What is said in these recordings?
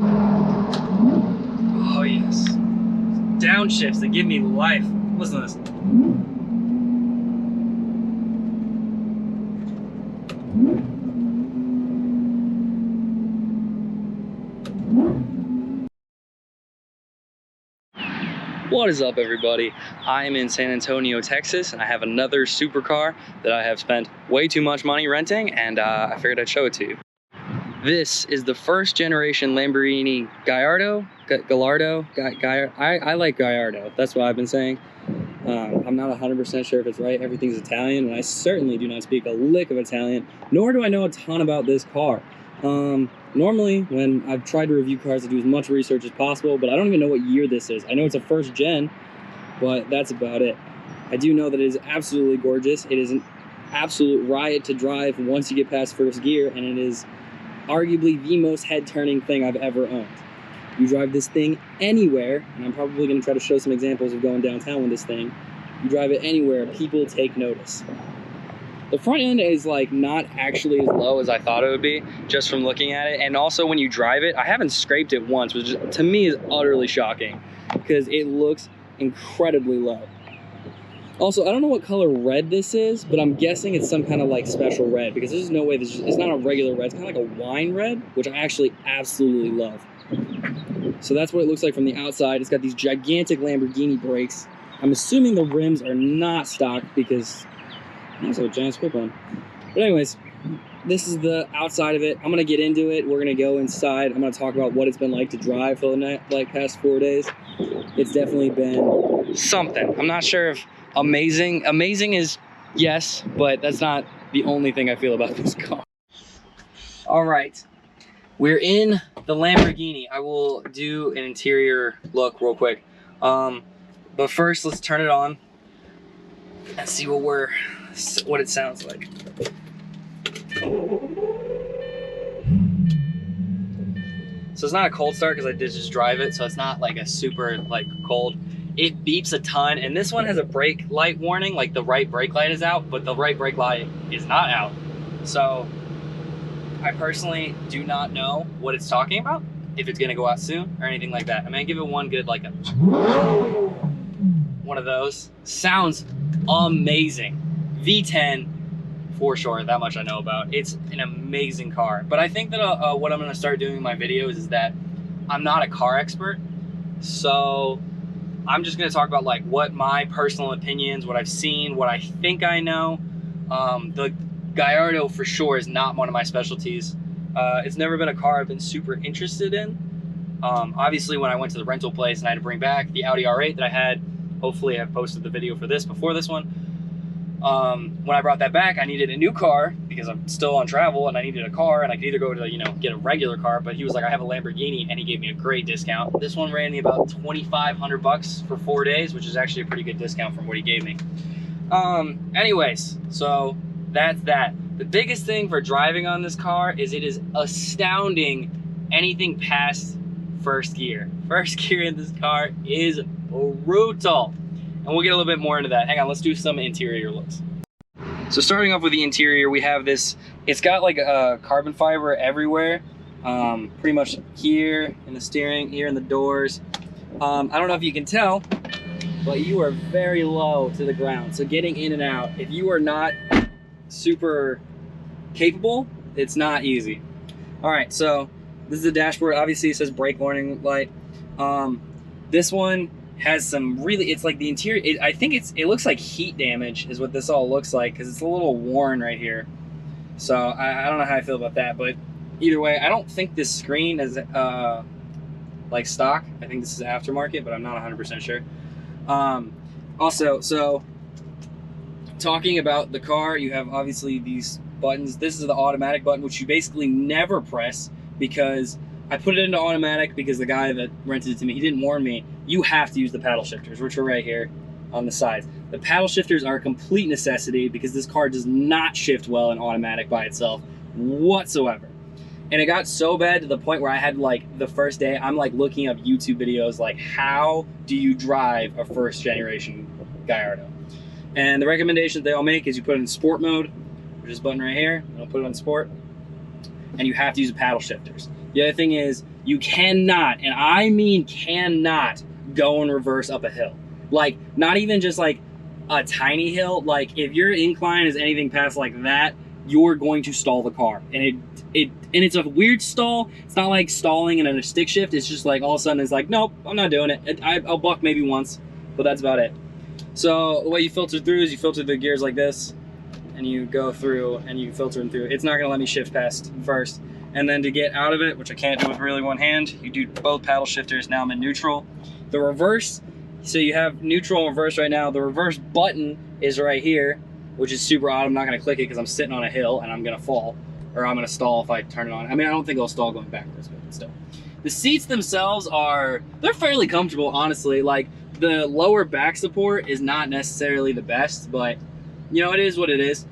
Oh yes. Downshifts that give me life. Listen to this. What is up, everybody? I am in San Antonio, Texas, and I have another supercar that I have spent way too much money renting, and I figured I'd show it to you. This is the first generation Lamborghini Gallardo. I like Gallardo. That's what I've been saying. I'm not 100% sure if it's right. Everything's Italian, and I certainly do not speak a lick of Italian, nor do I know a ton about this car. Normally, when I've tried to review cars, I do as much research as possible, but I don't even know what year this is. I know it's a first gen, but that's about it. I do know that it is absolutely gorgeous. It is an absolute riot to drive once you get past first gear, and it is arguably the most head-turning thing I've ever owned. You drive this thing anywhere, and I'm probably going to try to show some examples of going downtown with this thing. You drive it anywhere, people take notice. The front end is like not actually as low as I thought it would be, just from looking at it. And also when you drive it, I haven't scraped it once, which to me is utterly shocking because it looks incredibly low. Also, I don't know what color red this is, but I'm guessing it's some kind of like special red because there's no way it's not a regular red. It's kind of like a wine red, which I actually absolutely love. So that's what it looks like from the outside. It's got these gigantic Lamborghini brakes. I'm assuming the rims are not stock because that's a giant script on. But anyways, this is the outside of it. I'm gonna get into it. We're gonna go inside. I'm gonna talk about what it's been like to drive for the past 4 days. It's definitely been something. I'm not sure if amazing is yes, but that's not the only thing I feel about this car. All right, we're in the Lamborghini. I will do an interior look real quick. But first, let's turn it on and see what it sounds like. So it's not a cold start because I did just drive it, so it's not like a super like cold. It beeps a ton, and this one has a brake light warning, like the right brake light is out, but the right brake light is not out. So I personally do not know what it's talking about, if it's gonna go out soon or anything like that. I'm gonna give it one good like one of those. Sounds amazing. V10 for sure, that much I know about. It's an amazing car. But I think that what I'm gonna start doing in my videos is that I'm not a car expert, so I'm just gonna talk about like what my personal opinions, what I've seen, what I think I know. The Gallardo for sure is not one of my specialties. It's never been a car I've been super interested in. Obviously when I went to the rental place and I had to bring back the Audi R8 that I had, hopefully I've posted the video for this before this one. When I brought that back, I needed a new car because I'm still on travel and I needed a car, and I could either go to, get a regular car, but he was like, I have a Lamborghini, and he gave me a great discount. This one ran me about 2,500 bucks for 4 days, which is actually a pretty good discount from what he gave me. Anyways, so that's that. The biggest thing for driving on this car is it is astounding anything past first gear. First gear in this car is brutal. And we'll get a little bit more into that. Hang on, let's do some interior looks. So starting off with the interior, we have this, it's got like a carbon fiber everywhere. Pretty much here in the steering, here in the doors. I don't know if you can tell, but you are very low to the ground. So getting in and out, if you are not super capable, it's not easy. All right, so this is the dashboard. Obviously it says brake warning light. This one has some really, it's like the interior, I think it looks like heat damage is what this all looks like, because it's a little worn right here. So I don't know how I feel about that, but either way, I don't think this screen is like stock. I think this is aftermarket, but I'm not 100% sure. Also, so talking about the car, you have obviously these buttons. This is the automatic button, which you basically never press, because I put it into automatic because the guy that rented it to me, he didn't warn me. You have to use the paddle shifters, which are right here on the sides. The paddle shifters are a complete necessity because this car does not shift well in automatic by itself whatsoever. And it got so bad to the point where I had, like, the first day, I'm like looking up YouTube videos like, how do you drive a first generation Gallardo? And the recommendation they all make is you put it in sport mode, which is this button right here, and I'll put it on sport, and you have to use the paddle shifters. The other thing is you cannot, and I mean cannot, go in reverse up a hill. Like, not even just like a tiny hill. Like, if your incline is anything past like that, you're going to stall the car. And it's a weird stall. It's not like stalling in a stick shift. It's just like all of a sudden it's like, nope, I'm not doing it. I'll buck maybe once, but that's about it. So the way you filter through is you filter the gears like this, and you go through and you filter them through. It's not gonna let me shift past first. And then to get out of it, which I can't do with really one hand, you do both paddle shifters. Now I'm in neutral. The reverse, so you have neutral and reverse right now. The reverse button is right here, which is super odd. I'm not gonna click it because I'm sitting on a hill and I'm gonna fall, or I'm gonna stall if I turn it on. I mean, I don't think I'll stall going backwards, but still. The seats themselves they're fairly comfortable, honestly. Like, the lower back support is not necessarily the best, but you know, it is what it is.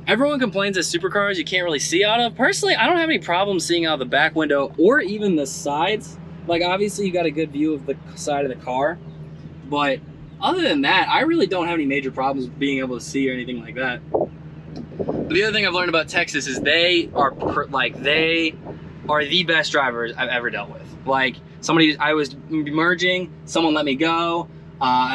Everyone complains that supercars you can't really see out of. Personally, I don't have any problems seeing out the back window or even the sides. Like, obviously you got a good view of the side of the car, but other than that, I really don't have any major problems with being able to see or anything like that. But the other thing I've learned about Texas is they are the best drivers I've ever dealt with. Like, I was merging, someone let me go.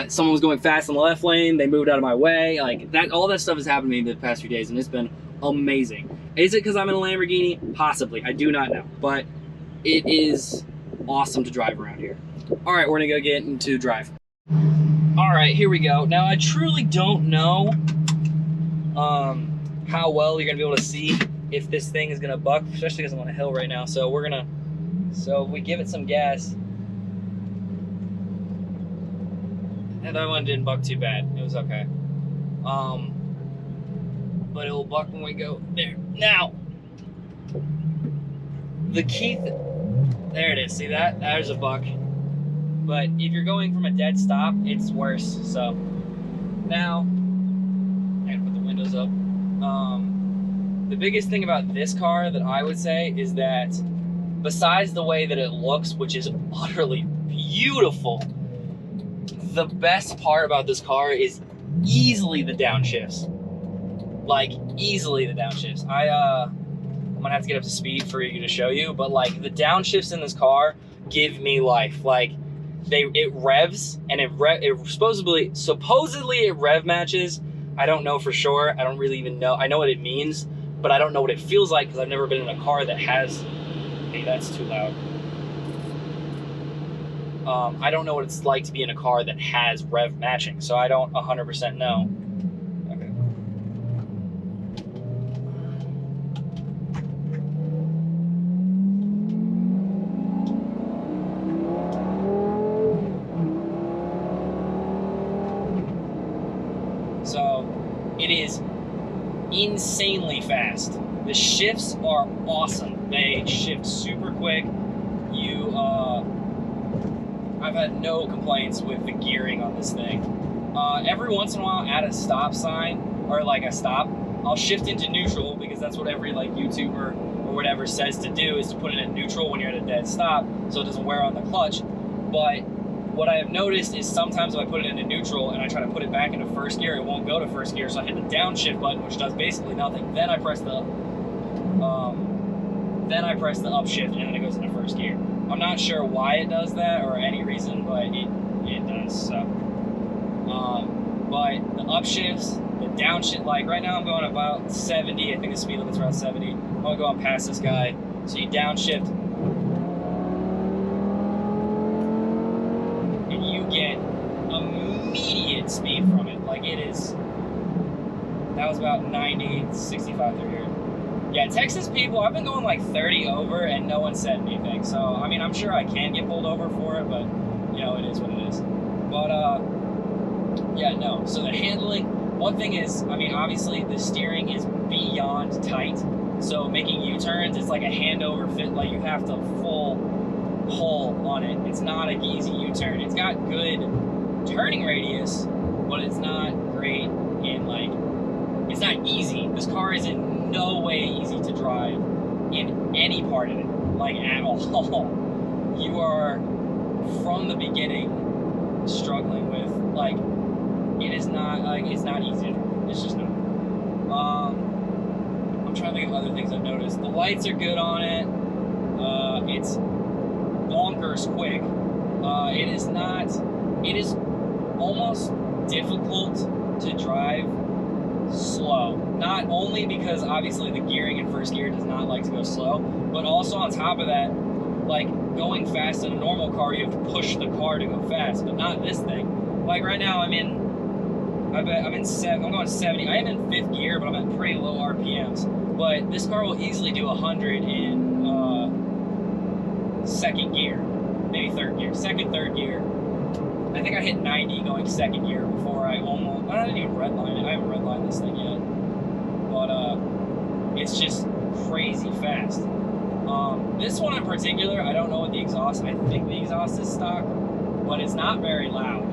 Someone was going fast in the left lane, they moved out of my way. Like, all that stuff has happened to me the past few days, and it's been amazing. Is it because I'm in a Lamborghini? Possibly, I do not know, but it is awesome to drive around here. All right, we're gonna go get into drive. All right, here we go. Now, I truly don't know how well you're gonna be able to see if this thing is gonna buck, especially because I'm on a hill right now. So if we give it some gas. And that one didn't buck too bad. It was okay. But it will buck when we go there. Now, the key, there it is. See that? There's a buck. But if you're going from a dead stop, it's worse. So now, I gotta put the windows up. The biggest thing about this car that I would say is that besides the way that it looks, which is utterly beautiful, the best part about this car is easily the downshifts. Like, easily the downshifts. I'm gonna have to get up to speed for you to show you, but like, the downshifts in this car give me life. Like, it revs, and it supposedly it rev matches. I don't know for sure. I don't really even know. I know what it means, but I don't know what it feels like because I've never been in a car that has. Hey, that's too loud. I don't know what it's like to be in a car that has rev matching, so I don't 100% know. Okay. So, it is insanely fast. The shifts are awesome. They shift super quick. I've had no complaints with the gearing on this thing. Every once in a while at a stop sign, or like a stop, I'll shift into neutral because that's what every like YouTuber or whatever says to do, is to put it in neutral when you're at a dead stop so it doesn't wear on the clutch. But what I have noticed is sometimes if I put it into neutral and I try to put it back into first gear, it won't go to first gear, so I hit the downshift button, which does basically nothing. Then I press the upshift, and then it goes into first gear. I'm not sure why it does that or any reason, but it does. So, but the upshifts, the downshift, like right now I'm going about 70. I think the speed limit's around 70. I'm gonna go on past this guy. So you downshift, and you get immediate speed from it. Like, it is. That was about 90, 65 through here. Yeah, Texas people, I've been going like 30 over and no one said anything. So, I mean, I'm sure I can get pulled over for it, but, you know, it is what it is. But, yeah, no. So the handling, one thing is, I mean, obviously the steering is beyond tight. So making U-turns, it's like a handover fit. Like, you have to full pull on it. It's not an easy U-turn. It's got good turning radius, but it's not great in, like, it's not easy. This car is in no way easy to drive in any part of it, like, at all. You are, from the beginning, struggling with, like, it is not, like, it's not easy. It's just not. I'm trying to think of other things I've noticed. The lights are good on it. It's bonkers quick. It is not. It is almost difficult to drive slow. Not only because obviously the gearing in first gear does not like to go slow, but also on top of that, like going fast in a normal car, you have to push the car to go fast, but not this thing. Like right now, I'm going 70. I am in fifth gear, but I'm at pretty low RPMs. But this car will easily do 100 in second gear, maybe third gear, third gear. I think I hit 90 going second gear before I didn't even redline it. I haven't redlined this thing yet. But it's just crazy fast. This one in particular, I don't know what the exhaust, I think the exhaust is stock, but it's not very loud.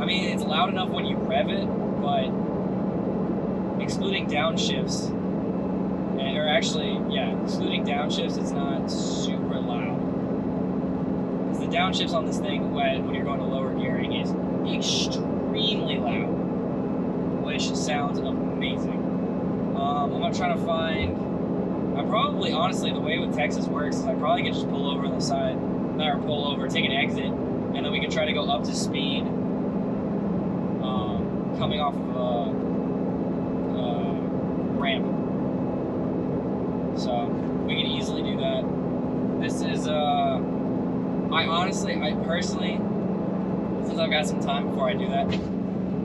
I mean, it's loud enough when you rev it, but excluding downshifts, excluding downshifts, it's not super loud. Because the downshifts on this thing, when you're going to lower gearing, is extremely loud, which sounds amazing. I'm gonna try to find. Honestly, the way with Texas works is I probably could just pull over on the side, or pull over, take an exit, and then we can try to go up to speed, coming off of a ramp. So we can easily do that. This is, I personally, since I've got some time before I do that,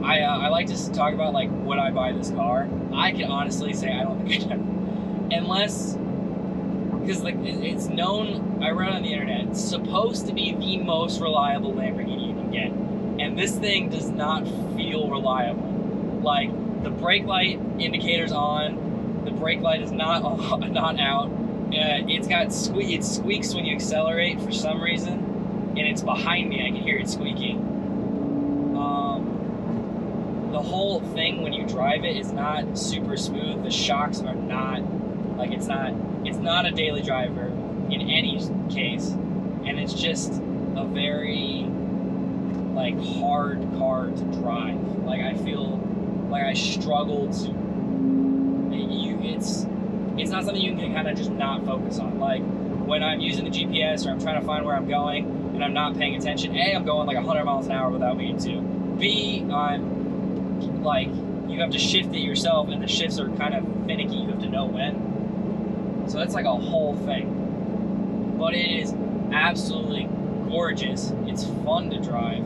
I like to talk about like would I buy this car. I can honestly say I don't think I'd ever, unless, because like it's known, I read on the internet, it's supposed to be the most reliable Lamborghini you can get, and this thing does not feel reliable. Like the brake light indicator's on, the brake light is not out. It squeaks when you accelerate for some reason, and it's behind me. I can hear it squeaking. The whole thing when you drive it is not super smooth. The shocks are not, like it's not a daily driver in any case, and it's just a very like hard car to drive. Like I feel like I struggle to. It's not something you can kind of just not focus on. Like when I'm using the GPS or I'm trying to find where I'm going and I'm not paying attention. A, I'm going like 100 miles an hour without meaning to. B, I'm like, you have to shift it yourself, and the shifts are kind of finicky. You have to know when. So that's like a whole thing. But it is absolutely gorgeous. It's fun to drive,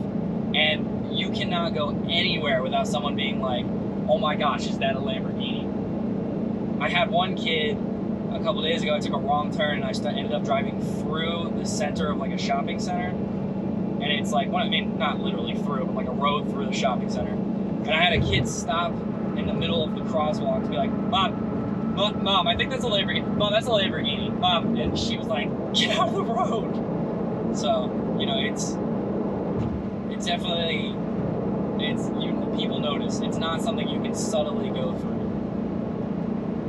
and you cannot go anywhere without someone being like, "Oh my gosh, is that a Lamborghini?" I had one kid a couple days ago. I took a wrong turn, and I ended up driving through the center of like a shopping center, and it's like, not literally through, but like a road through the shopping center. And I had a kid stop in the middle of the crosswalk to be like, Mom, I think that's a Lamborghini. Mom, that's a Lamborghini. Mom, and she was like, get out of the road. So, it's definitely, people notice. It's not something you can subtly go through.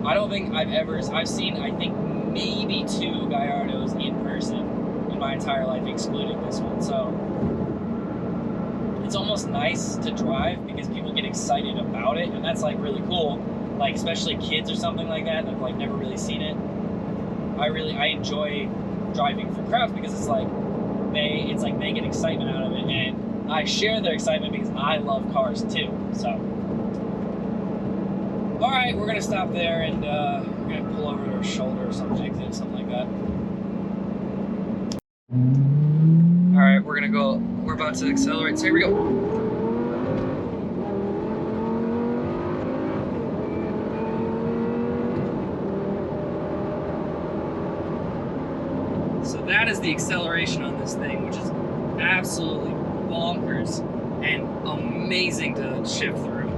I've seen, I think, maybe 2 Gallardos in person in my entire life, excluding this one. So, it's almost nice to drive because people get excited about it, and that's like really cool. Like especially kids or something like that have like never really seen it. I enjoy driving for crowds because it's like they get excitement out of it, and I share their excitement because I love cars too. So, all right, we're gonna stop there and we're gonna pull over to our shoulder or something like that. All right, we're about to accelerate, so here we go. So that is the acceleration on this thing, which is absolutely bonkers and amazing to shift through.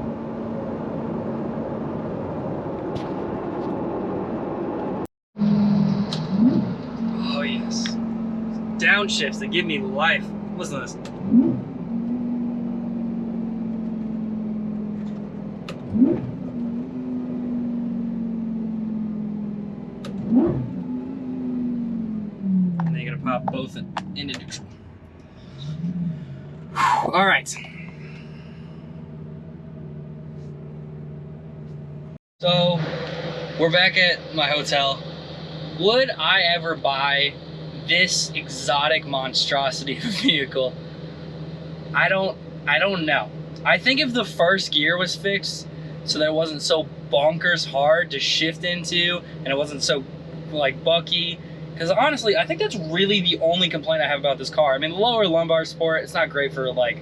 Oh yes. Downshifts that give me life. Listen to this. And then you're gonna pop both into neutral. All right. So we're back at my hotel. Would I ever buy this exotic monstrosity of a vehicle, I don't know. I think if the first gear was fixed so that it wasn't so bonkers hard to shift into and it wasn't so like bucky, because honestly I think that's really the only complaint I have about this car. I mean, the lower lumbar support, it's not great for like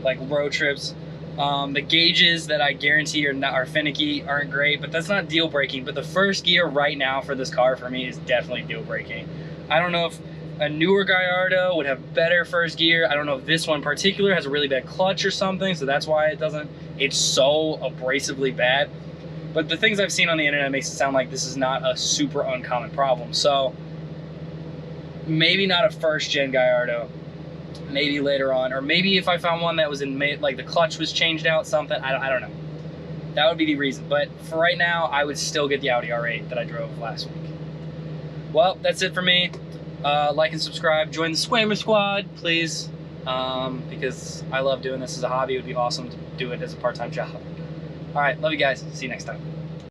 road trips. The gauges that I guarantee are finicky aren't great, but that's not deal breaking. But the first gear right now for this car for me is definitely deal breaking. I don't know if a newer Gallardo would have better first gear. I don't know if this one in particular has a really bad clutch or something, so that's why it's so abrasively bad. But the things I've seen on the internet makes it sound like this is not a super uncommon problem. So maybe not a first gen Gallardo, maybe later on, or maybe if I found one that was like the clutch was changed out, something, I don't know. That would be the reason. But for right now, I would still get the Audi R8 that I drove last week. Well, that's it for me. Like and subscribe, join the Swaymer squad, please, because I love doing this as a hobby. It would be awesome to do it as a part-time job. All right, love you guys. See you next time.